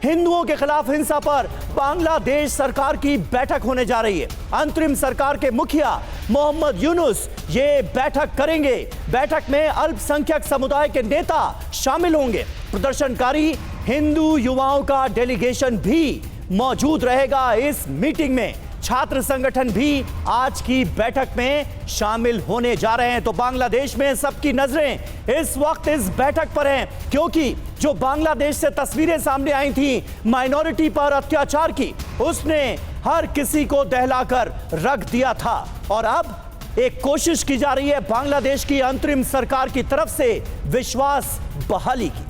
हिंदुओं के खिलाफ हिंसा पर बांग्लादेश सरकार की बैठक होने जा रही है। अंतरिम सरकार के मुखिया मोहम्मद यूनुस ये बैठक करेंगे। बैठक में अल्पसंख्यक समुदाय के नेता शामिल होंगे। प्रदर्शनकारी हिंदू युवाओं का डेलीगेशन भी मौजूद रहेगा इस मीटिंग में। छात्र संगठन भी आज की बैठक में शामिल होने जा रहे हैं। तो बांग्लादेश में सबकी नजरें इस वक्त इस बैठक पर हैं, क्योंकि जो बांग्लादेश से तस्वीरें सामने आई थी माइनॉरिटी पर अत्याचार की, उसने हर किसी को दहलाकर रख दिया था। और अब एक कोशिश की जा रही है बांग्लादेश की अंतरिम सरकार की तरफ से विश्वास बहाली की।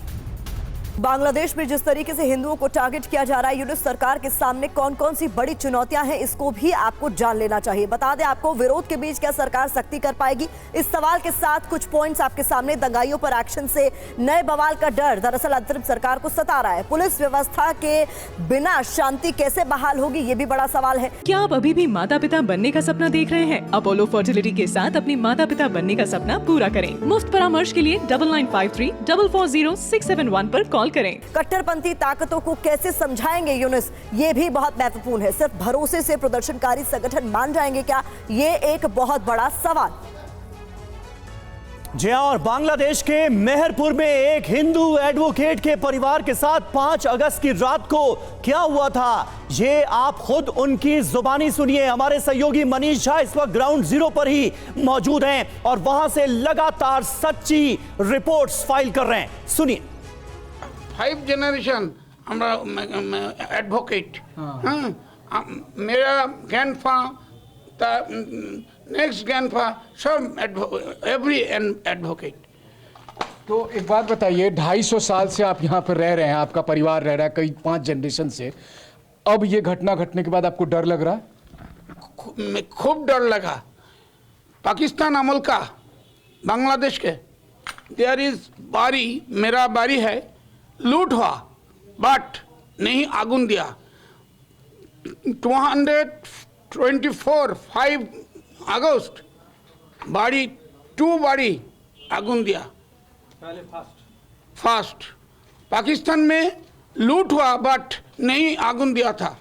बांग्लादेश में जिस तरीके से हिंदुओं को टारगेट किया जा रहा है, यूनुस सरकार के सामने कौन कौन सी बड़ी चुनौतियां हैं, इसको भी आपको जान लेना चाहिए। बता दें आपको, विरोध के बीच क्या सरकार सख्ती कर पाएगी, इस सवाल के साथ कुछ पॉइंट्स आपके सामने। दंगाइयों पर एक्शन से नए बवाल का डर दरअसल अंतरिम सरकार को सता रहा है। पुलिस व्यवस्था के बिना शांति कैसे बहाल होगी, ये भी बड़ा सवाल है। क्या आप अभी भी माता पिता बनने का सपना देख रहे हैं? अपोलो फर्टिलिटी के साथ अपनी माता पिता बनने का सपना पूरा करें। मुफ्त परामर्श के लिए 9953 440 671 पर कॉल करें। कट्टरपंथी ताकतों को कैसे समझाएंगे यूनुस, ये भी बहुत महत्वपूर्ण है। सिर्फ भरोसे से प्रदर्शनकारी संगठन मान जाएंगे क्या, ये एक बहुत बड़ा सवाल। जी हां, और बांग्लादेश के मेहरपुर में एक हिंदू एडवोकेट के परिवार के साथ 5 अगस्त की रात को क्या हुआ था, ये आप खुद उनकी जुबानी सुनिए। हमारे सहयोगी मनीष झा इस वक्त ग्राउंड जीरो पर ही मौजूद हैं और वहां से लगातार सच्ची रिपोर्ट्स फाइल कर रहे हैं। सुनिए। 5 जनरेशन আমরা एडवोकेट, मेरा ग्रैंडफा, नेक्स्ट ग्रैंडफा, सब एवरी एडवोकेट। तो एक बात बताइए, 250 साल से आप यहाँ पर रह रहे हैं, आपका परिवार रह रहा है कई 5 जनरेशन से, अब ये घटना घटने के बाद आपको डर लग रहा है? खूब डर लगा। पाकिस्तान अमल का बांग्लादेश के देयर इज बारी, मेरा बारी है, लूट हुआ बट नहीं आगुन दिया। 224 5 अगस्त बाड़ी 2 बाड़ी आगुन दिया। फास्ट पाकिस्तान में लूट हुआ बट नहीं आगुन दिया था।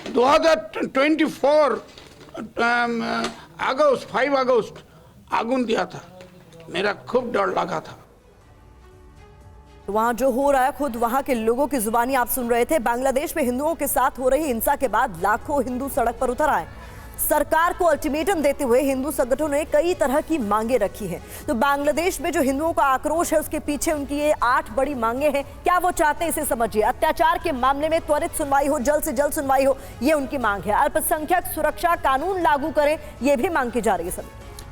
2024 अगस्त 5 अगस्त आगुन दिया था। मेरा खूब डर लगा था। वहां जो हो रहा है, खुद वहां के लोगों की जुबानी आप सुन रहे थे। बांग्लादेश में हिंदुओं के साथ हो रही हिंसा के बाद लाखों हिंदू सड़क पर उतर आए। सरकार को अल्टीमेटम देते हुए हिंदू संगठनों ने कई तरह की मांगे रखी हैं। तो बांग्लादेश में जो हिंदुओं का आक्रोश है, उसके पीछे उनकी ये 8 बड़ी मांगे हैं। क्या वो चाहते हैं, इसे समझिए। अत्याचार के मामले में त्वरित सुनवाई हो, जल्द से जल्द सुनवाई हो, ये उनकी मांग है। अल्पसंख्यक सुरक्षा कानून लागू करें, ये भी मांग की जा रही है सभी।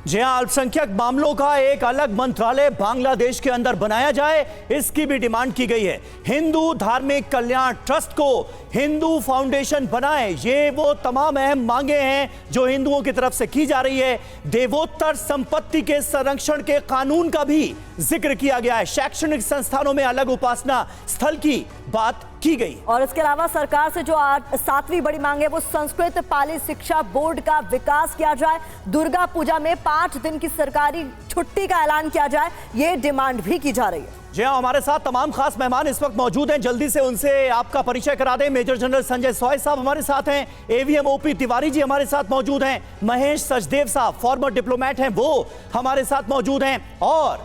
जी हां, अल्पसंख्यक मामलों का एक अलग मंत्रालय बांग्लादेश के अंदर बनाया जाए, इसकी भी डिमांड की गई है। हिंदू धार्मिक कल्याण ट्रस्ट को हिंदू फाउंडेशन बनाए, ये वो तमाम अहम मांगे हैं जो हिंदुओं की तरफ से की जा रही है। देवोत्तर संपत्ति के संरक्षण के कानून का भी जिक्र किया गया है। शैक्षणिक संस्थानों में अलग उपासना स्थल की बात की गई। और इसके अलावा सरकार से जो 7वीं बड़ी मांग है, वो संस्कृत पाली शिक्षा बोर्ड का विकास किया जाए। दुर्गा पूजा में 5 दिन की सरकारी छुट्टी का ऐलान किया जाए, ये डिमांड भी की जा रही है। जी हां, हमारे साथ तमाम खास मेहमान इस वक्त मौजूद हैं। जल्दी से उनसे आपका परिचय करा दें। मेजर जनरल संजय सॉय साहब हमारे साथ हैं, एवीएम ओपी तिवारी जी हमारे साथ मौजूद हैं, महेश सचदेव साहब फॉर्मर डिप्लोमेट हैं, वो हमारे साथ मौजूद हैं, और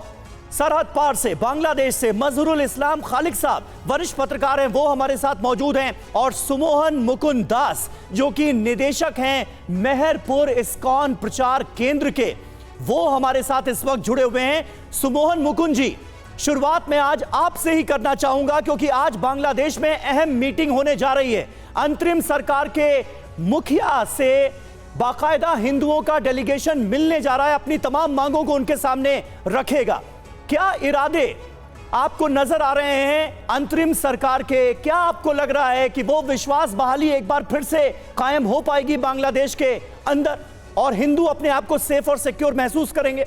सरहद पार से बांग्लादेश से मजहरुल इस्लाम खालिक साहब वरिष्ठ पत्रकार हैं, वो हमारे साथ मौजूद हैं, और सुमोहन मुकुंद दास जो कि निदेशक हैं मेहरपुर इस्कॉन प्रचार केंद्र के, वो हमारे साथ इस वक्त जुड़े हुए हैं। सुमोहन मुकुंद जी, शुरुआत में आज आपसे ही करना चाहूंगा, क्योंकि आज बांग्लादेश में अहम मीटिंग होने जा रही है। अंतरिम सरकार के मुखिया से बाकायदा हिंदुओं का डेलीगेशन मिलने जा रहा है, अपनी तमाम मांगों को उनके सामने रखेगा। क्या इरादे आपको नजर आ रहे हैं अंतरिम सरकार के? क्या आपको लग रहा है कि वो विश्वास बहाली एक बार फिर से कायम हो पाएगी बांग्लादेश के अंदर, और हिंदू अपने आप को सेफ और सिक्योर महसूस करेंगे?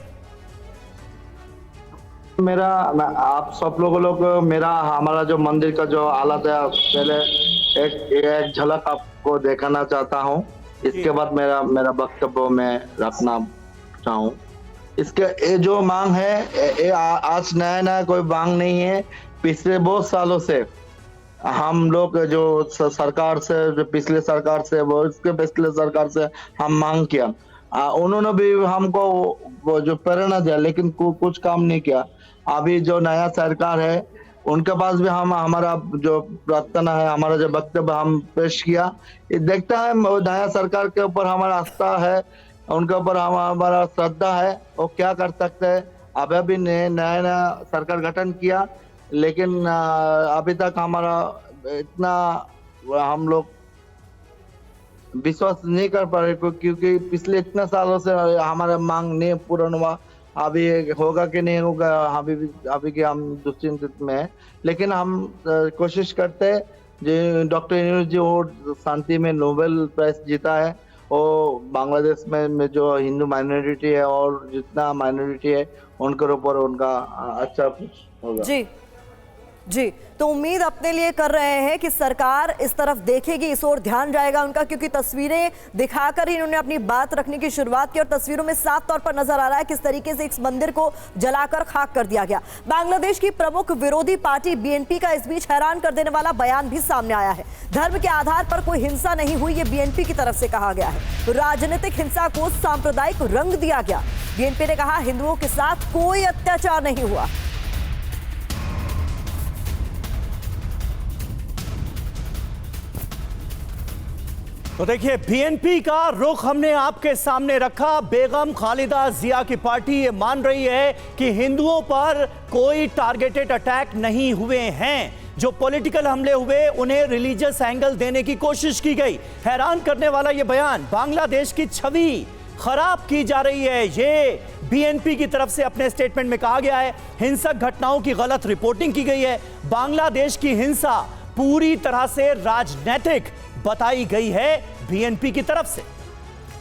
आप सब लोग हमारा जो मंदिर का जो हालत है, पहले एक झलक आपको दिखाना चाहता हूँ, इसके बाद मेरा वक्तव्य में रखना चाहूँ। इसके ये जो मांग है, ये आज नया कोई मांग नहीं है। पिछले बहुत सालों से हम लोग जो सरकार से, जो पिछले सरकार से, वो इसके पिछले सरकार से हम मांग किया, उन्होंने भी हमको वो जो प्रेरणा दिया, लेकिन कुछ काम नहीं किया। अभी जो नया सरकार है उनके पास भी हम हमारा जो प्रार्थना है, हमारा जो वक्तव्य हम पेश किया, ये देखता है वो नया सरकार के ऊपर हमारा आस्था है, उनके ऊपर हमारा श्रद्धा है, वो क्या कर सकते हैं। अभी नया सरकार गठन किया, लेकिन अभी तक हमारा इतना हम लोग विश्वास नहीं कर पा रहे, क्योंकि पिछले इतने सालों से हमारा मांग नहीं पूर्ण हुआ। अभी होगा कि नहीं होगा, अभी के हम दुश्चिंतित में है, लेकिन हम कोशिश करते हैं। जो डॉक्टर यूनुस जी वो शांति में नोबेल प्राइज जीता है, वो बांग्लादेश में जो हिंदू माइनॉरिटी है और जितना माइनॉरिटी है उनके ऊपर उनका अच्छा कुछ होगा। जी, तो उम्मीद अपने लिए कर रहे हैं कि सरकार इस तरफ देखेगी, इस ओर ध्यान जाएगा उनका, क्योंकि तस्वीरें दिखाकर ही इन्होंने अपनी बात रखने की शुरुआत की और तस्वीरों में साफ तौर पर नजर आ रहा है किस तरीके से इस मंदिर को जलाकर खाक कर दिया गया। बांग्लादेश की प्रमुख विरोधी पार्टी बीएनपी का इस बीच हैरान कर देने वाला बयान भी सामने आया है। धर्म के आधार पर कोई हिंसा नहीं हुई, ये बीएनपी की तरफ से कहा गया है। राजनीतिक हिंसा को सांप्रदायिक रंग दिया गया। बीएनपी ने कहा हिंदुओं के साथ कोई अत्याचार नहीं हुआ। तो देखिए, बीएनपी का रुख हमने आपके सामने रखा। बेगम खालिदा जिया की पार्टी ये मान रही है कि हिंदुओं पर कोई टारगेटेड अटैक नहीं हुए हैं। जो पॉलिटिकल हमले हुए उन्हें रिलीजियस एंगल देने की कोशिश की गई। हैरान करने वाला ये बयान, बांग्लादेश की छवि खराब की जा रही है, ये बीएनपी की तरफ से अपने स्टेटमेंट में कहा गया है। हिंसक घटनाओं की गलत रिपोर्टिंग की गई है। बांग्लादेश की हिंसा पूरी तरह से राजनीतिक बताई गई है बीएनपी की तरफ से।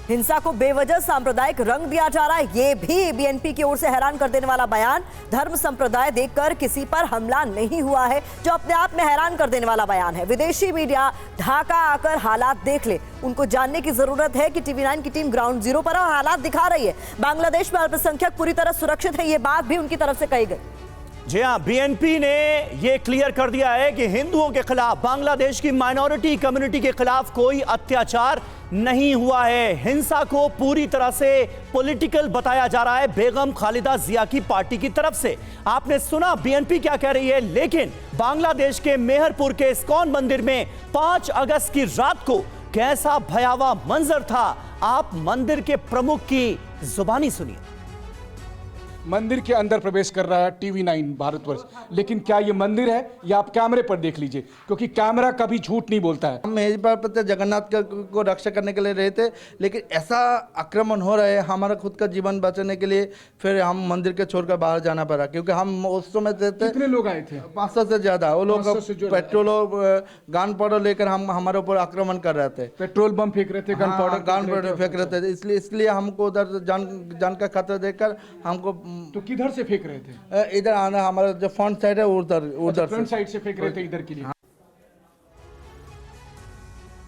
हिंसा को बेवजह सांप्रदायिक रंग दिया जा रहा है, ये भी बीएनपी की ओर से हैरान कर देने वाला बयान। धर्म संप्रदाय देखकर किसी पर हमला नहीं हुआ है, जो अपने आप में हैरान कर देने वाला बयान है। विदेशी मीडिया ढाका आकर हालात देख ले, उनको जानने की जरूरत है कि टीवी 9 की टीम ग्राउंड जीरो पर और हालात दिखा रही है। बांग्लादेश में अल्पसंख्यक पूरी तरह सुरक्षित है, ये बात भी उनकी तरफ से कही गई। जी हां, बीएनपी ने यह क्लियर कर दिया है कि हिंदुओं के खिलाफ, बांग्लादेश की माइनॉरिटी कम्युनिटी के खिलाफ कोई अत्याचार नहीं हुआ है। हिंसा को पूरी तरह से पॉलिटिकल बताया जा रहा है बेगम खालिदा जिया की पार्टी की तरफ से। आपने सुना बीएनपी क्या कह रही है, लेकिन बांग्लादेश के मेहरपुर के इस्कॉन मंदिर में 5 अगस्त की रात को कैसा भयावह मंजर था, आप मंदिर के प्रमुख की जुबानी सुनिए। मंदिर के अंदर प्रवेश कर रहा है टीवी 9 भारतवर्ष, लेकिन क्या ये मंदिर है या आप कैमरे पर देख लीजिए, क्योंकि कैमरा कभी झूठ नहीं बोलता है। हम मेज पर जगन्नाथ को रक्षा करने के लिए रहे थे, लेकिन ऐसा आक्रमण हो रहा है, हमारा खुद का जीवन बचाने के लिए फिर हम मंदिर के छोड़कर बाहर जाना पड़ा, क्योंकि हम उस समय थे। कितने लोग आए थे? 500 से ज्यादा। वो लोग पेट्रोल और गन पाउडर लेकर हम हमारे ऊपर आक्रमण कर रहे थे। पेट्रोल बम फेंक रहे थे, गन पाउडर फेंक रहे थे। इसलिए हमको उधर जान का खतरा देखकर हमको। तो किधर से फेंक रहे थे? इधर आना, हमारा जो फ्रंट साइड है उधर फ्रंट साइड से फेंक रहे थे इधर के लिए।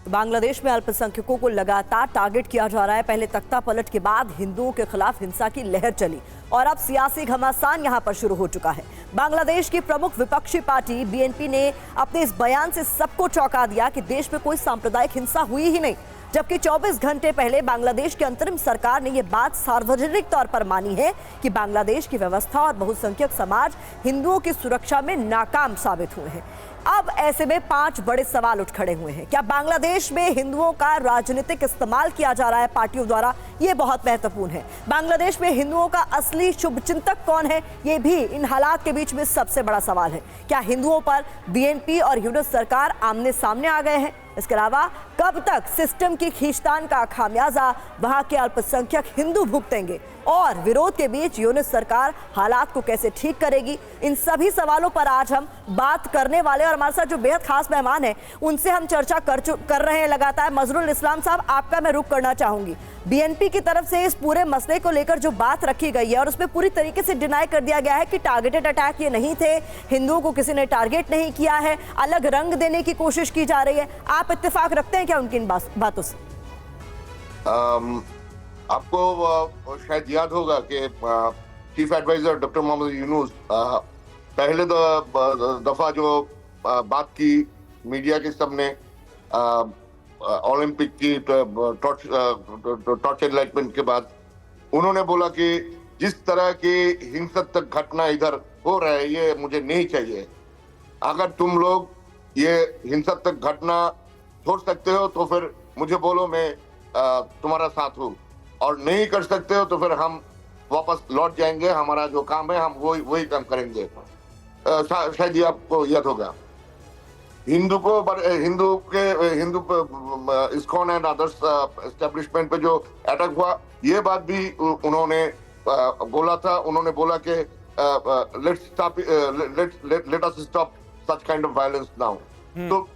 बांग्लादेश में अल्पसंख्यकों को लगातार टारगेट किया जा रहा है। पहले तख्ता पलट के बाद हिंदुओं के खिलाफ हिंसा की लहर चली और अब सियासी घमासान यहां पर शुरू हो चुका है। बांग्लादेश की प्रमुख विपक्षी पार्टी बीएनपी ने अपने इस बयान से सबको चौंका दिया कि देश में कोई सांप्रदायिक हिंसा हुई ही नहीं, जबकि 24 घंटे पहले बांग्लादेश की अंतरिम सरकार ने यह बात सार्वजनिक तौर पर मानी है कि बांग्लादेश की व्यवस्था और बहुसंख्यक समाज हिंदुओं की सुरक्षा में नाकाम साबित हुए हैं। अब ऐसे में 5 बड़े सवाल उठ खड़े हुए हैं। क्या बांग्लादेश में हिंदुओं का राजनीतिक इस्तेमाल किया जा रहा है पार्टियों द्वारा? यह बहुत महत्वपूर्ण है। बांग्लादेश में हिंदुओं का असली शुभचिंतक कौन है? यह भी इन हालात के बीच में सबसे बड़ा सवाल है। क्या हिंदुओं पर बीएनपी और यूनुस सरकार आमने सामने आ गए हैं? इसके अलावा कब तक सिस्टम की खींचतान का खामियाजा वहां के अल्पसंख्यक हिंदू भुगतेंगे और विरोध के बीच यूनुस सरकार हालात को कैसे ठीक करेगी? इन सभी सवालों पर आज हम बात करने वाले और हमारे साथ जो बेहद खास मेहमान हैं उनसे हम चर्चा कर रहे हैं लगातार। मजरुल इस्लाम साहब, आपका मैं रुख करना चाहूंगी। बीएनपी की तरफ से इस पूरे मसले को लेकर जो बात रखी गई है और उसमें पूरी तरीके से डिनाई कर दिया गया है कि टारगेटेड अटैक ये नहीं थे, हिंदुओं को किसी ने टारगेट नहीं किया है, अलग रंग देने की कोशिश की जा रही है। आप इत्तेफाक रखते हैं क्या उनकी इन बातों से? आपको शायद याद होगा कि chief adviser doctor Muhammad Yunus पहले दफा जो बात की मीडिया के सामने ओलंपिक की टॉर्च एनलाइटमेंट के बाद उन्होंने बोला कि जिस तरह की हिंसक घटना इधर हो रहा है ये मुझे नहीं चाहिए। अगर तुम लोग ये हिंसक घटना छोड़ सकते हो तो फिर मुझे बोलो, मैं तुम्हारा साथ हूँ, और नहीं कर सकते हो तो फिर हम वापस लौट जाएंगे, हमारा जो काम है हम वही काम करेंगे। शायद ये आपको याद होगा, Hindu ISKCON and others establishment पे जो अटैक हुआ, ये बात भी उन्होंने बोला था। उन्होंने बोला कि let us stop such kind of violence now. तो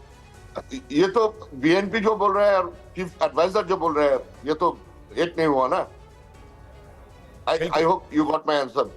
ये तो बीएनपी जो बोल रहा है और चीफ एडवाइजर जो बोल रहा है, ये तो एक नहीं हुआ ना। I hope you got my answer.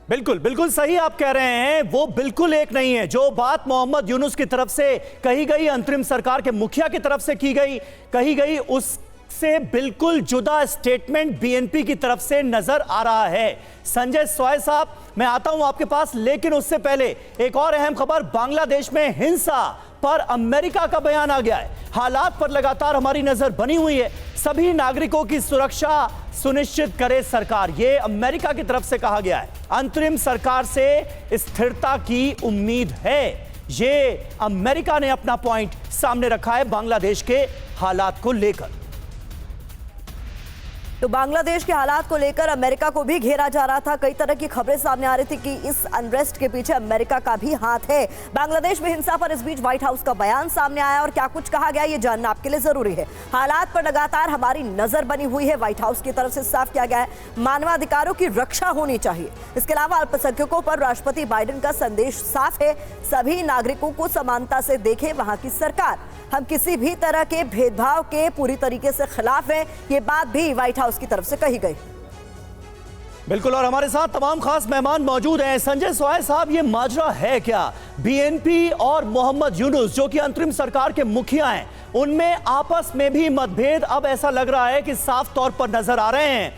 बिल्कुल बिल्कुल सही आप कह रहे हैं, वो बिल्कुल एक नहीं है। जो बात मोहम्मद यूनुस की तरफ से कही गई, अंतरिम सरकार के मुखिया की तरफ से कही गई, उससे बिल्कुल जुदा स्टेटमेंट बीएनपी की तरफ से नजर आ रहा है। संजय सॉय साहब, मैं आता हूं आपके पास, लेकिन उससे पहले एक और अहम खबर, बांग्लादेश में हिंसा पर अमेरिका का बयान आ गया है। हालात पर लगातार हमारी नजर बनी हुई है, सभी नागरिकों की सुरक्षा सुनिश्चित करे सरकार, ये अमेरिका की तरफ से कहा गया है। अंतरिम सरकार से स्थिरता की उम्मीद है, ये अमेरिका ने अपना पॉइंट सामने रखा है बांग्लादेश के हालात को लेकर। तो बांग्लादेश के हालात को लेकर अमेरिका को भी घेरा जा रहा था। कई तरह की खबरें सामने आ रही थी कि इस अनरेस्ट के पीछे अमेरिका का भी हाथ है। बांग्लादेश में हिंसा पर इस बीच व्हाइट हाउस का बयान सामने आया और क्या कुछ कहा गया ये जानना आपके लिए जरूरी है। हालात पर लगातार हमारी नजर बनी हुई है, व्हाइट हाउस की तरफ से साफ किया गया है, मानवाधिकारों की रक्षा होनी चाहिए। इसके अलावा अल्पसंख्यकों पर राष्ट्रपति बाइडेन का संदेश साफ है, सभी नागरिकों को समानता से देखे वहां की सरकार। हम किसी भी तरह के भेदभाव के पूरी तरीके से खिलाफ हैं, ये बात भी व्हाइट हाउस की तरफ से कही गई। बिल्कुल, और हमारे साथ तमाम खास मेहमान मौजूद हैं। संजय सॉय साहब, ये माजरा है क्या? बीएनपी और मोहम्मद यूनुस जो कि अंतरिम सरकार के मुखिया हैं, उनमें आपस में भी मतभेद अब ऐसा लग रहा है कि साफ तौर पर नजर आ रहे हैं।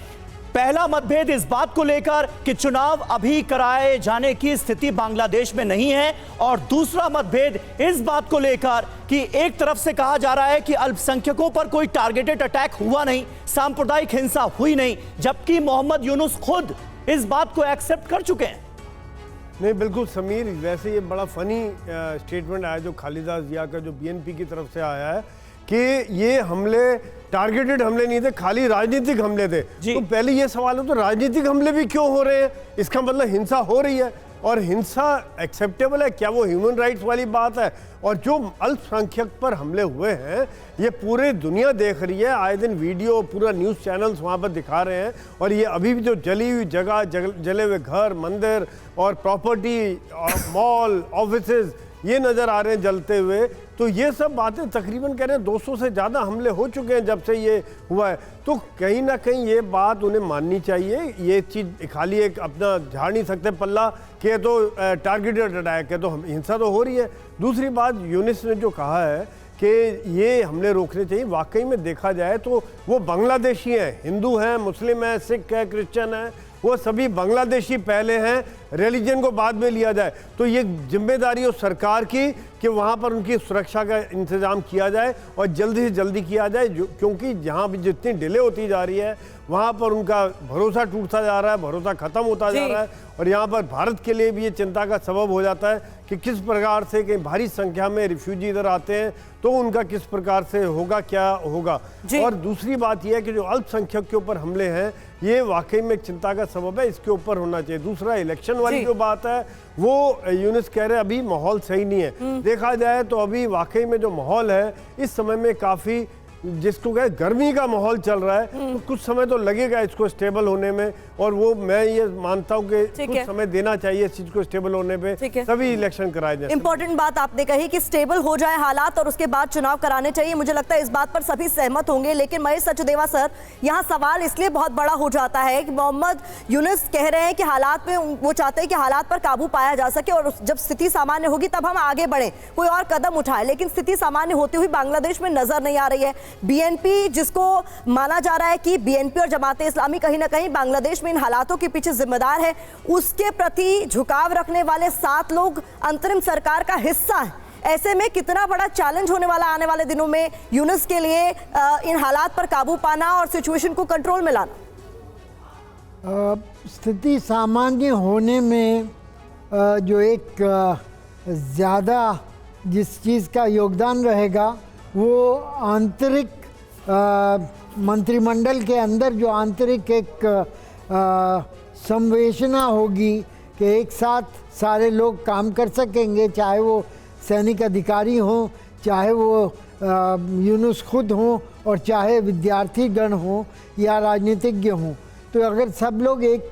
पहला मतभेद इस बात को लेकर कि चुनाव अभी कराए जाने की स्थिति बांग्लादेश में नहीं है, और दूसरा मतभेद इस बात को लेकर कि एक तरफ से कहा जा रहा है कि अल्पसंख्यकों पर कोई टारगेटेड अटैक हुआ नहीं, सांप्रदायिक हिंसा हुई नहीं, जबकि मोहम्मद यूनुस खुद इस बात को एक्सेप्ट कर चुके हैं। नहीं, बिल्कुल समीर, वैसे ये बड़ा फनी स्टेटमेंट आया जो खालिदा जिया का, जो बीएनपी की तरफ से आया है कि ये हमले टारगेटेड हमले नहीं थे, खाली राजनीतिक हमले थे। तो पहले ये सवाल है, तो राजनीतिक हमले भी क्यों हो रहे हैं? इसका मतलब हिंसा हो रही है, और हिंसा एक्सेप्टेबल है क्या? वो ह्यूमन राइट्स वाली बात है। और जो अल्पसंख्यक पर हमले हुए हैं, ये पूरे दुनिया देख रही है, आए दिन वीडियो, पूरा न्यूज़ चैनल्स वहाँ पर दिखा रहे हैं। और ये अभी भी जो जली हुई जगह, जले हुए घर, मंदिर और प्रॉपर्टी, मॉल, ऑफिसेज, ये नज़र आ रहे हैं जलते हुए। तो ये सब बातें तकरीबन कह रहे हैं 200 से ज़्यादा हमले हो चुके हैं जब से ये हुआ है। तो कहीं ना कहीं ये बात उन्हें माननी चाहिए। ये चीज़ खाली एक अपना झाड़ नहीं सकते पल्ला कि तो टारगेटेड अटैक है, तो हिंसा तो हो रही है। दूसरी बात, यूनुस ने जो कहा है कि ये हमले रोकने चाहिए, वाकई में देखा जाए तो वो बांग्लादेशी हैं, हिंदू हैं, मुस्लिम हैं, सिख हैं, क्रिश्चियन हैं, वो सभी बांग्लादेशी पहले हैं, रिलीजन को बाद में लिया जाए। तो ये जिम्मेदारी हो सरकार की कि वहाँ पर उनकी सुरक्षा का इंतज़ाम किया जाए और जल्दी से जल्दी किया जाए, क्योंकि जहाँ भी जितनी डिले होती जा रही है वहाँ पर उनका भरोसा टूटता जा रहा है, भरोसा ख़त्म होता जा रहा है। और यहाँ पर भारत के लिए भी ये चिंता का सबब हो जाता है कि किस प्रकार से कि भारी संख्या में रिफ्यूजी इधर आते हैं तो उनका किस प्रकार से होगा, क्या होगा। और दूसरी बात यह है कि जो अल्पसंख्यक के ऊपर हमले हैं, ये वाकई में चिंता का सबब है, इसके ऊपर होना चाहिए। दूसरा, इलेक्शन वाली जो बात है, वो यूनुस कह रहे हैं अभी माहौल सही नहीं है। देखा जाए तो अभी वाकई में जो माहौल है इस समय में काफ़ी, जिसको कहे गर्मी का माहौल चल रहा है, तो कुछ समय तो लगेगा इसको स्टेबल होने में। और वो मैं ये मानता हूँ कि कुछ समय देना चाहिए इस चीज को स्टेबल होने पे, तभी इलेक्शन कराए जाए। इंपॉर्टेंट बात आपने कही कि स्टेबल हो जाए हालात और उसके बाद चुनाव कराने चाहिए। मुझे लगता है इस बात पर सभी सहमत होंगे। लेकिन महेश सचदेवा सर, यहाँ सवाल इसलिए बहुत बड़ा हो जाता है कि मोहम्मद यूनुस कह रहे हैं कि हालात में वो चाहते हैं कि हालात पर काबू पाया जा सके और जब स्थिति सामान्य होगी तब हम आगे बढ़े, कोई और कदम उठाए। लेकिन स्थिति सामान्य होती हुई बांग्लादेश में नजर नहीं आ रही है। बीएनपी, जिसको माना जा रहा है कि बीएनपी और जमाते इस्लामी कहीं ना कहीं बांग्लादेश में इन हालातों के पीछे जिम्मेदार है, उसके प्रति झुकाव रखने वाले 7 लोग अंतरिम सरकार का हिस्सा हैं। ऐसे में कितना बड़ा चैलेंज होने वाला आने वाले दिनों में यूनुस के लिए इन हालात पर काबू पाना और सिचुएशन को कंट्रोल में लाना? स्थिति सामान्य होने में जो एक ज़्यादा जिस चीज़ का योगदान रहेगा वो आंतरिक मंत्रिमंडल के अंदर जो आंतरिक एक संवेदना होगी कि एक साथ सारे लोग काम कर सकेंगे, चाहे वो सैनिक अधिकारी हों, चाहे वो यूनुस खुद हों और चाहे विद्यार्थी गण हों या राजनीतिज्ञ हों। तो अगर सब लोग एक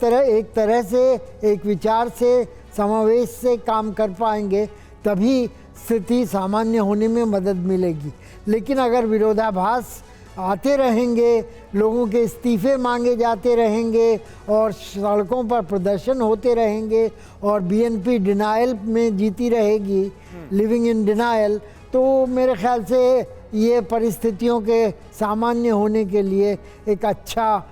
तरह से एक विचार से समावेश से काम कर पाएंगे तभी स्थिति सामान्य होने में मदद मिलेगी। लेकिन अगर विरोधाभास आते रहेंगे, लोगों के इस्तीफे मांगे जाते रहेंगे और सड़कों पर प्रदर्शन होते रहेंगे और बीएनपी डिनायल में जीती रहेगी, लिविंग इन डिनायल, तो मेरे ख्याल से ये परिस्थितियों के सामान्य होने के लिए एक अच्छा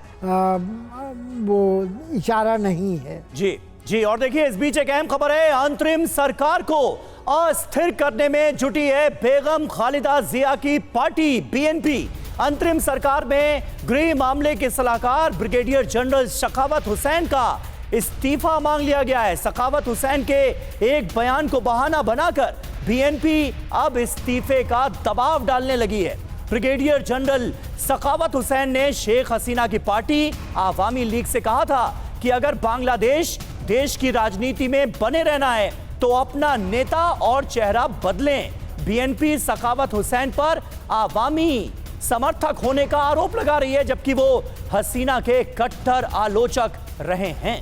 वो इशारा नहीं है। जी जी, और देखिए इस बीच एक अहम खबर है, अंतरिम सरकार को अस्थिर करने में जुटी है बेगम खालिदा जिया की पार्टी बीएनपी। अंतरिम सरकार में गृह मामले के सलाहकार ब्रिगेडियर जनरल सखावत हुसैन का इस्तीफा मांग लिया गया है। सखावत हुसैन के एक बयान को बहाना बनाकर बीएनपी अब इस्तीफे का दबाव डालने लगी है। ब्रिगेडियर जनरल सखावत हुसैन ने शेख हसीना की पार्टी आवामी लीग से कहा था कि अगर बांग्लादेश देश की राजनीति में बने रहना है तो अपना नेता और चेहरा बदलें। बीएनपी सखावत हुसैन पर आवामी समर्थक होने का आरोप लगा रही है, जबकि वो हसीना के कट्टर आलोचक रहे हैं।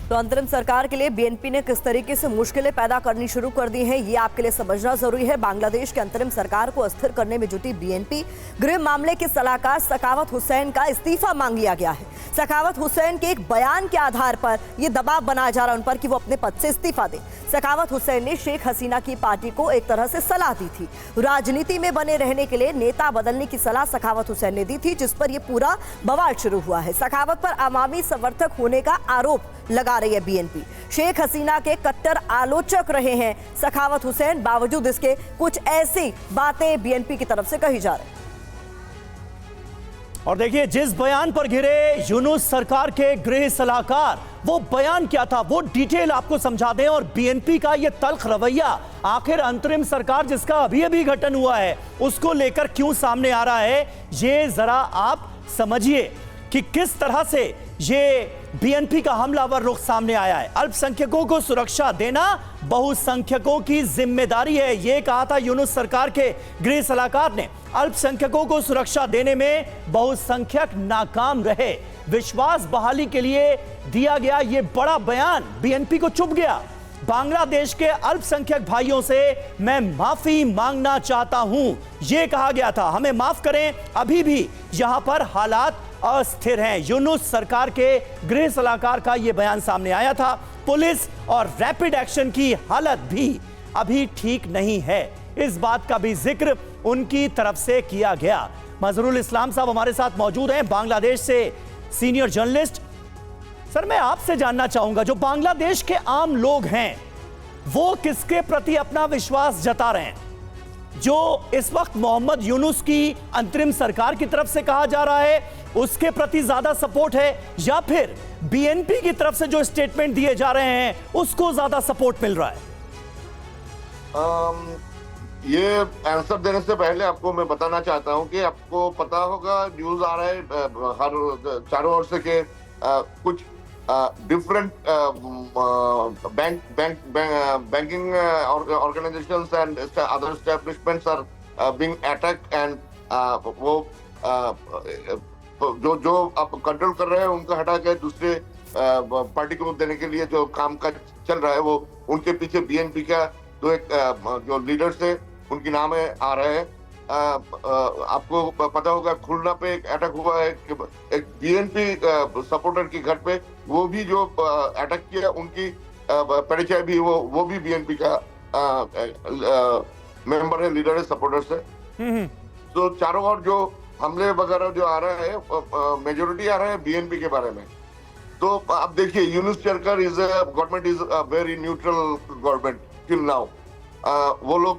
तो अंतरिम सरकार के लिए बीएनपी ने किस तरीके से मुश्किलें पैदा करनी शुरू कर दी हैं, ये आपके लिए समझना जरूरी है। बांग्लादेश के अंतरिम सरकार को अस्थिर करने में जुटी बीएनपी, गृह मामले के सलाहकार सखावत हुसैन का इस्तीफा मांग लिया गया है। सखावत हुसैन के एक बयान के आधार पर यह दबाव बनाया जा रहा है उन पर कि वो अपने पद से इस्तीफा दें। सखावत हुसैन ने शेख हसीना की पार्टी को एक तरह से सलाह दी थी। राजनीति में बने रहने के लिए नेता बदलने की सलाह सखावत हुसैन ने दी थी, जिस पर यह पूरा बवाल शुरू हुआ है। सखावत पर अवामी समर्थक होने का आरोप लगा रही है बीएनपी। शेख हसीना के कट्टर आलोचक रहे हैं सखावत हुसैन, बावजूद इसके कुछ ऐसी बातें बीएनपी की तरफ से कही जा रही। और देखिए जिस बयान पर घिरे यूनुस सरकार के गृह सलाहकार, वो बयान क्या था वो डिटेल आपको समझा दें। और बीएनपी का ये तल्ख रवैया, आखिर अंतरिम सरकार जिसका अभी अभी गठन हुआ है उसको लेकर क्यों सामने आ रहा है, ये जरा आप समझिए कि किस तरह से ये बीएनपी का हमलावर रुख सामने आया है। अल्पसंख्यकों को सुरक्षा देना बहुसंख्यकों की जिम्मेदारी है, ये कहा था यूनुस सरकार के गृह सलाहकार ने। अल्पसंख्यकों को सुरक्षा देने में बहुसंख्यक नाकाम रहे। विश्वास बहाली के लिए दिया गया ये बड़ा बयान बीएनपी को चुभ गया। बांग्लादेश के अल्पसंख्यक भाइयों से मैं माफी मांगना चाहता हूं, यह कहा गया था। हमें माफ करें, अभी भी यहां पर हालात अस्थिर हैं। यूनुस सरकार के गृह सलाहकार का यह बयान सामने आया था। पुलिस और रैपिड एक्शन की हालत भी अभी ठीक नहीं है, इस बात का भी जिक्र उनकी तरफ से किया गया। मजहरुल इस्लाम साहब हमारे साथ मौजूद हैं, बांग्लादेश से सीनियर जर्नलिस्ट। सर, मैं आपसे जानना चाहूंगा, जो बांग्लादेश के आम लोग हैं वो किसके प्रति अपना विश्वास जता रहे हैं? जो इस वक्त मोहम्मद यूनुस की अंतरिम सरकार की तरफ से कहा जा रहा है उसके प्रति ज्यादा सपोर्ट है, या फिर बीएनपी की तरफ से जो स्टेटमेंट दिए जा रहे हैं उसको ज्यादा सपोर्ट मिल रहा है? ये आंसर देने से पहले आपको मैं बताना चाहता हूं कि आपको पता होगा, न्यूज आ रहा है हर चारों ओर से कि कुछ different banking organizations and other establishments are being attacked and वो जो आप कंट्रोल कर रहे हैं उनको हटा के दूसरे पार्टी को देने के लिए जो काम काज चल रहा है वो उनके पीछे बीएनपी का जो लीडर्स है उनके नाम आ रहे हैं। आपको पता होगा खुलना पे एक अटैक हुआ है, एक बीएनपी सपोर्टर के घर पे, वो भी जो अटैक किया उनकी परिचय भी वो भी बीएनपी का मेंबर है, लीडर है, सपोर्टर्स है। तो चारों ओर जो हमले वगैरह जो आ रहा है मेजोरिटी आ रहा है बीएनपी के बारे में। तो आप देखिए यूनुस सरकार government is a very neutral government. Till now. वो लोग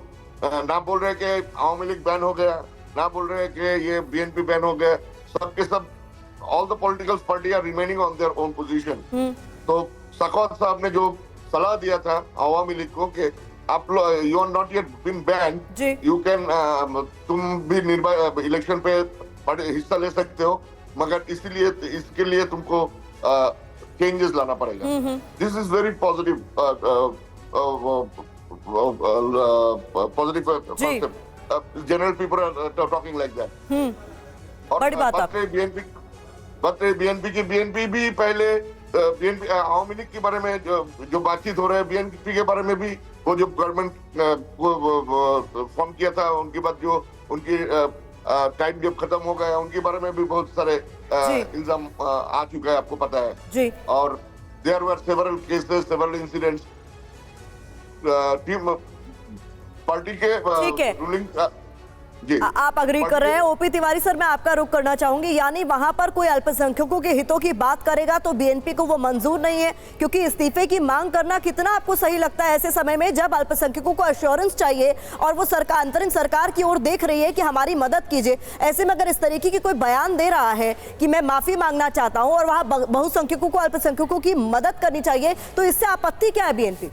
ना बोल रहे कि आवामी लीग बैन हो गया, ना बोल रहे कि ये बीएनपी बैन हो गया, सबके सब all the political party are remaining on their own position. तो सखावत साहब ने जो सलाह दिया था आवामी लीग को कि आप लोग you are not yet been ban, you can, तुम भी इलेक्शन पे हिस्सा ले सकते हो, मगर इसीलिए इसके लिए तुमको चेंजेस लाना पड़ेगा। This is very positive general people are talking like that. बड़ी बात आप बीएनपी भी पहले बीएनपी आवामी लीग के बारे में जो बातचीत हो रहा है, बीएनपी के बारे में भी वो जो गवर्नमेंट फॉर्म किया था उनके बाद जो उनकी टाइम जब खत्म हो गया उनके बारे में भी बहुत सारे इल्जाम आ चुका है, आपको पता है जी। और there were several cases, several incidents. Team party के रूलिंग जी। आप अग्री कर रहे हैं। ओपी तिवारी सर, मैं आपका रुख करना चाहूंगी, यानी वहां पर कोई अल्पसंख्यकों के हितों की बात करेगा तो बीएनपी को वो मंजूर नहीं है, क्योंकि इस्तीफे की मांग करना कितना आपको सही लगता है ऐसे समय में जब अल्पसंख्यकों को एश्योरेंस चाहिए और वो सरकार अंतरिम सरकार की ओर देख रही है कि हमारी मदद कीजिए। ऐसे में अगर इस तरीके की कोई बयान दे रहा है कि मैं माफी मांगना चाहता हूँ और वहां बहुसंख्यकों को, अल्पसंख्यकों की मदद करनी चाहिए, तो इससे आपत्ति क्या है बीएनपी?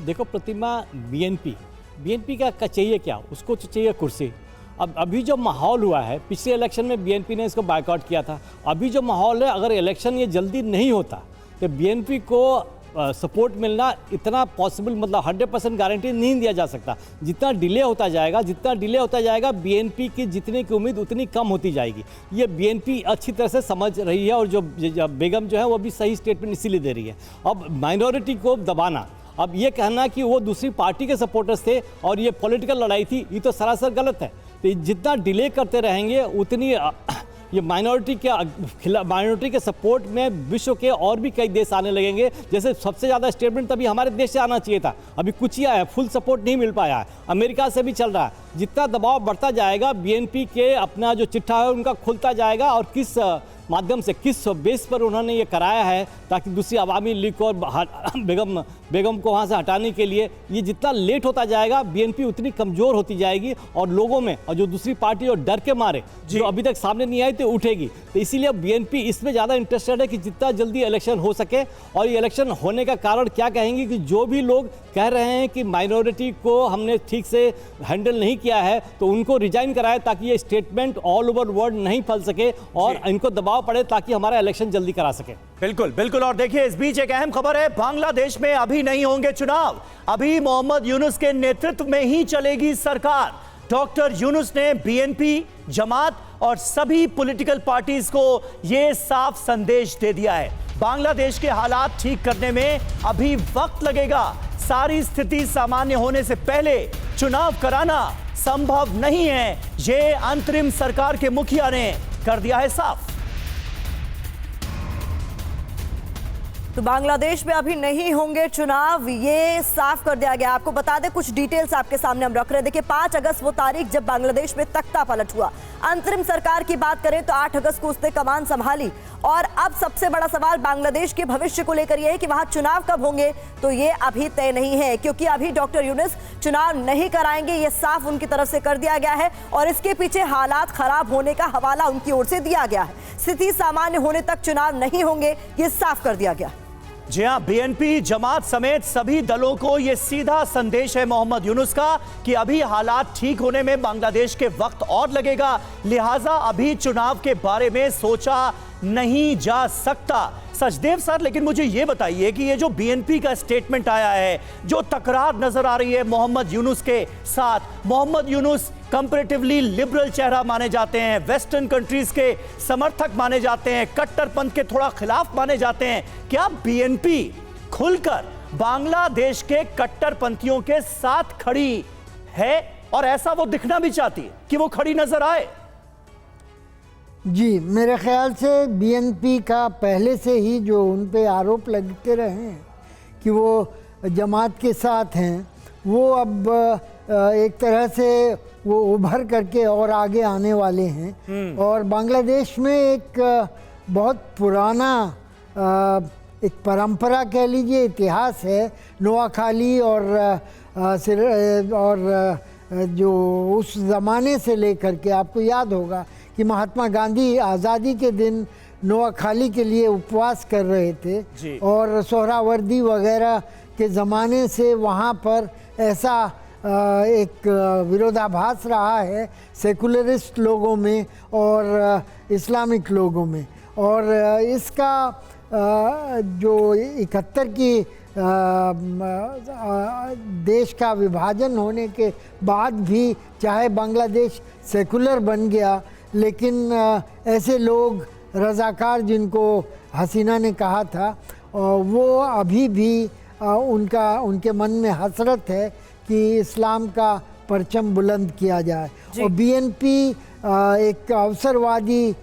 देखो प्रतिमा, बीएनपी का चाहिए क्या? उसको चाहिए कुर्सी। अब अभी जो माहौल हुआ है, पिछले इलेक्शन में बीएनपी ने इसको बायकॉट किया था। अभी जो माहौल है, अगर इलेक्शन ये जल्दी नहीं होता तो बीएनपी को सपोर्ट मिलना इतना पॉसिबल, मतलब 100% गारंटी नहीं दिया जा सकता। जितना डिले होता जाएगा बीएनपी की जितने की उम्मीद उतनी कम होती जाएगी। ये बीएनपी अच्छी तरह से समझ रही है और जो बेगम जो है वो भी सही स्टेटमेंट इसीलिए दे रही है। अब माइनॉरिटी को दबाना, अब ये कहना कि वो दूसरी पार्टी के सपोर्टर्स थे और ये पॉलिटिकल लड़ाई थी, ये तो सरासर गलत है। तो जितना डिले करते रहेंगे उतनी ये माइनॉरिटी के सपोर्ट में विश्व के और भी कई देश आने लगेंगे। जैसे सबसे ज़्यादा स्टेटमेंट तभी हमारे देश से आना चाहिए था, अभी कुछ ही आया, फुल सपोर्ट नहीं मिल पाया है। अमेरिका से भी चल रहा है। जितना दबाव बढ़ता जाएगा बीएनपी के अपना जो चिट्ठा है उनका खुलता जाएगा, और किस माध्यम से, किस बेस पर उन्होंने ये कराया है ताकि दूसरी अवामी लीग को और बेगम को वहाँ से हटाने के लिए, ये जितना लेट होता जाएगा बीएनपी उतनी कमज़ोर होती जाएगी और लोगों में, और जो दूसरी पार्टी और डर के मारे जो अभी तक सामने नहीं आई तो उठेगी। तो इसीलिए बीएनपी इसमें ज़्यादा इंटरेस्टेड है कि जितना जल्दी इलेक्शन हो सके। और ये इलेक्शन होने का कारण क्या कहेंगे कि जो भी लोग कह रहे हैं कि माइनॉरिटी को हमने ठीक से हैंडल नहीं किया है तो उनको रिजाइन कराए ताकि ये स्टेटमेंट ऑल ओवर वर्ल्ड नहीं फैल सके और इनको दबाव पड़े ताकि हमारा इलेक्शन जल्दी करा सके। बिल्कुल बिल्कुल। और देखिए, इस बीच एक अहम खबर है, बांग्लादेश में अभी नहीं होंगे चुनाव, अभी मोहम्मद यूनुस के नेतृत्व में ही चलेगी सरकार। डॉक्टर यूनुस ने बीएनपी, जमात और सभी पॉलिटिकल पार्टीज को यह साफ संदेश दे दिया है, बांग्लादेश के हालात ठीक करने में अभी वक्त लगेगा। सारी स्थिति सामान्य होने से पहले चुनाव कराना संभव नहीं है, ये अंतरिम सरकार के मुखिया ने कर दिया है साफ। तो बांग्लादेश में अभी नहीं होंगे चुनाव, ये साफ कर दिया गया। आपको बता दें, कुछ डिटेल्स आपके सामने हम रख रहे हैं। देखिए, 5 अगस्त वो तारीख जब बांग्लादेश में तख्ता पलट हुआ। अंतरिम सरकार की बात करें तो 8 अगस्त को उसने कमान संभाली। और अब सबसे बड़ा सवाल बांग्लादेश के भविष्य को लेकर यह है कि वहां चुनाव कब होंगे, तो ये अभी तय नहीं है, क्योंकि अभी डॉक्टर यूनुस चुनाव नहीं कराएंगे, ये साफ उनकी तरफ से कर दिया गया है। और इसके पीछे हालात खराब होने का हवाला उनकी ओर से दिया गया है। स्थिति सामान्य होने तक चुनाव नहीं होंगे, ये साफ कर दिया गया। जी हां, बीएनपी, जमात समेत सभी दलों को यह सीधा संदेश है मोहम्मद यूनुस का कि अभी हालात ठीक होने में बांग्लादेश के वक्त और लगेगा, लिहाजा अभी चुनाव के बारे में सोचा नहीं जा सकता। सचदेव सर, लेकिन मुझे यह बताइए कि ये जो बीएनपी का स्टेटमेंट आया है, जो तकरार नजर आ रही है मोहम्मद यूनुस के साथ, मोहम्मद यूनुस कंपैरेटिवली लिबरल चेहरा माने जाते हैं, वेस्टर्न कंट्रीज के समर्थक माने जाते हैं, कट्टरपंथ के थोड़ा खिलाफ माने जाते हैं। क्या बीएनपी खुलकर बांग्लादेश के कट्टरपंथियों के साथ खड़ी है, और ऐसा वो दिखना भी चाहती है कि वो खड़ी नजर आए? जी, मेरे ख्याल से बीएनपी का पहले से ही जो उन पे आरोप लगते रहे हैं कि वो जमात के साथ हैं, वो अब एक तरह से वो उभर करके और आगे आने वाले हैं। और बांग्लादेश में एक बहुत पुराना एक परंपरा कह लीजिए, इतिहास है। नोआखाली और जो उस ज़माने से लेकर के आपको याद होगा कि महात्मा गांधी आज़ादी के दिन नोआखाली के लिए उपवास कर रहे थे और सोहरावर्दी वगैरह के ज़माने से वहाँ पर ऐसा एक विरोधाभास रहा है सेकुलरिस्ट लोगों में और इस्लामिक लोगों में। और इसका जो 71 की देश का विभाजन होने के बाद भी चाहे बांग्लादेश सेकुलर बन गया, लेकिन ऐसे लोग रज़ाकार जिनको हसीना ने कहा था, वो अभी भी उनके मन में हसरत है कि इस्लाम का परचम बुलंद किया जाए। और बीएनपी एक अवसरवादी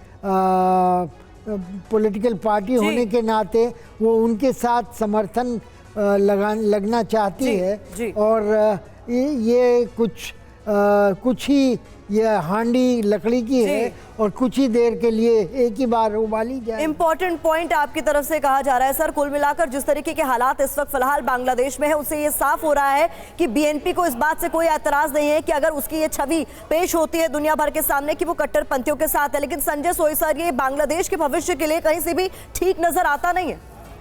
पॉलिटिकल पार्टी होने के नाते वो उनके साथ समर्थन लगना चाहती है। और ये कुछ ही ये हांडी लकड़ी की है और कुछ ही देर के लिए एक ही बार उबाली जाए। इंपॉर्टेंट पॉइंट आपकी तरफ से कहा जा रहा है सर। कुल मिलाकर जिस तरीके के हालात इस वक्त फिलहाल बांग्लादेश में है, उससे ये साफ हो रहा है कि बीएनपी को इस बात से कोई एतराज नहीं है कि अगर उसकी ये छवि पेश होती है दुनिया भर के सामने कि वो कट्टरपंथियों के साथ है। लेकिन संजय सोई सर, ये बांग्लादेश के भविष्य के लिए कहीं से भी ठीक नजर आता नहीं है।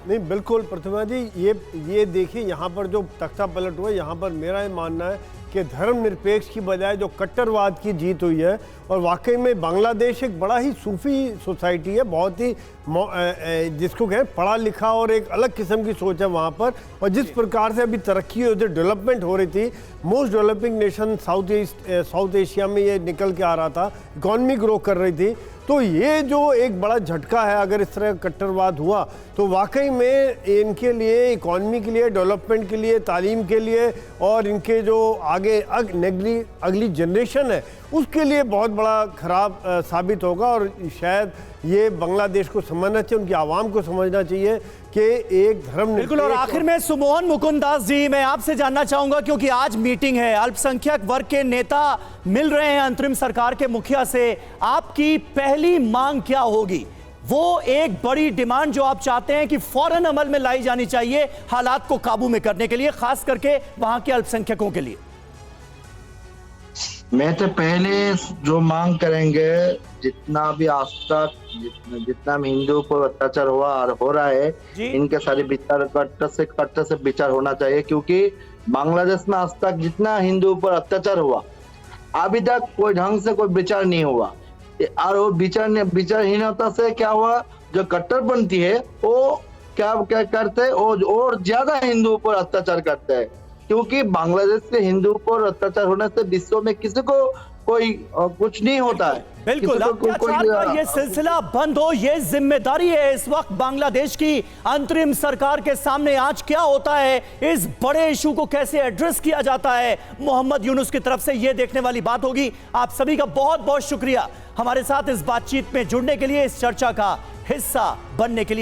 नहीं, बिल्कुल प्रतिमा जी, ये देखिए यहाँ पर जो तख्ता पलट हुआ है, यहाँ पर मेरा ये मानना है कि धर्मनिरपेक्ष की बजाय जो कट्टरवाद की जीत हुई है। और वाकई में बांग्लादेश एक बड़ा ही सूफी सोसाइटी है, बहुत ही जिसको कहें पढ़ा लिखा और एक अलग किस्म की सोच है वहाँ पर। और जिस प्रकार से अभी तरक्की हो रही, डेवलपमेंट हो रही थी, most developing nation south Asia में ये निकल के आ रहा था, इकॉनमी ग्रो कर रही थी। तो ये जो एक बड़ा झटका है, अगर इस तरह कट्टरवाद हुआ तो वाकई में इनके लिए, इकॉनमी के लिए, डेवलपमेंट के लिए, तालीम के लिए और इनके जो आगे अगली जनरेशन है उसके लिए बहुत बड़ा खराब साबित होगा। और शायद ये बांग्लादेश को समझना चाहिए, उनकी आवाम को समझना चाहिए कि एक धर्म। बिल्कुल। और आखिर में सुमोहन मुकुंद दास जी, मैं आपसे जानना चाहूंगा, क्योंकि आज मीटिंग है, अल्पसंख्यक वर्ग के नेता मिल रहे हैं अंतरिम सरकार के मुखिया से, आपकी पहली मांग क्या होगी? वो एक बड़ी डिमांड जो आप चाहते हैं कि फौरन अमल में लाई जानी चाहिए हालात को काबू में करने के लिए, खास करके वहां के अल्पसंख्यकों के लिए। मैं तो पहले जो मांग करेंगे, जितना भी आज तक जितना भी हिंदुओं पर अत्याचार हुआ और हो रहा है, इनके सारे विचार कट्टर से विचार होना चाहिए। क्योंकि बांग्लादेश में आज तक जितना हिंदुओं पर अत्याचार हुआ, अभी तक कोई ढंग से कोई विचार नहीं हुआ। और वो विचारहीनता से क्या हुआ, जो कट्टरपंथी है वो क्या करते हैं, और ज्यादा हिंदुओं पर अत्याचार करते हैं। क्योंकि बांग्लादेश के हिंदुओं पर अत्याचार होने से विश्व में किसी को कोई कुछ नहीं होता है। बिल्कुल, अत्याचार का ये सिलसिला बंद हो, ये जिम्मेदारी है इस वक्त बांग्लादेश की अंतरिम सरकार के सामने। आज क्या होता है, इस बड़े इशू को कैसे एड्रेस किया जाता है मोहम्मद यूनुस की तरफ से, ये देखने वाली बात होगी। आप सभी का बहुत बहुत शुक्रिया हमारे साथ इस बातचीत में जुड़ने के लिए, इस चर्चा का हिस्सा बनने के लिए।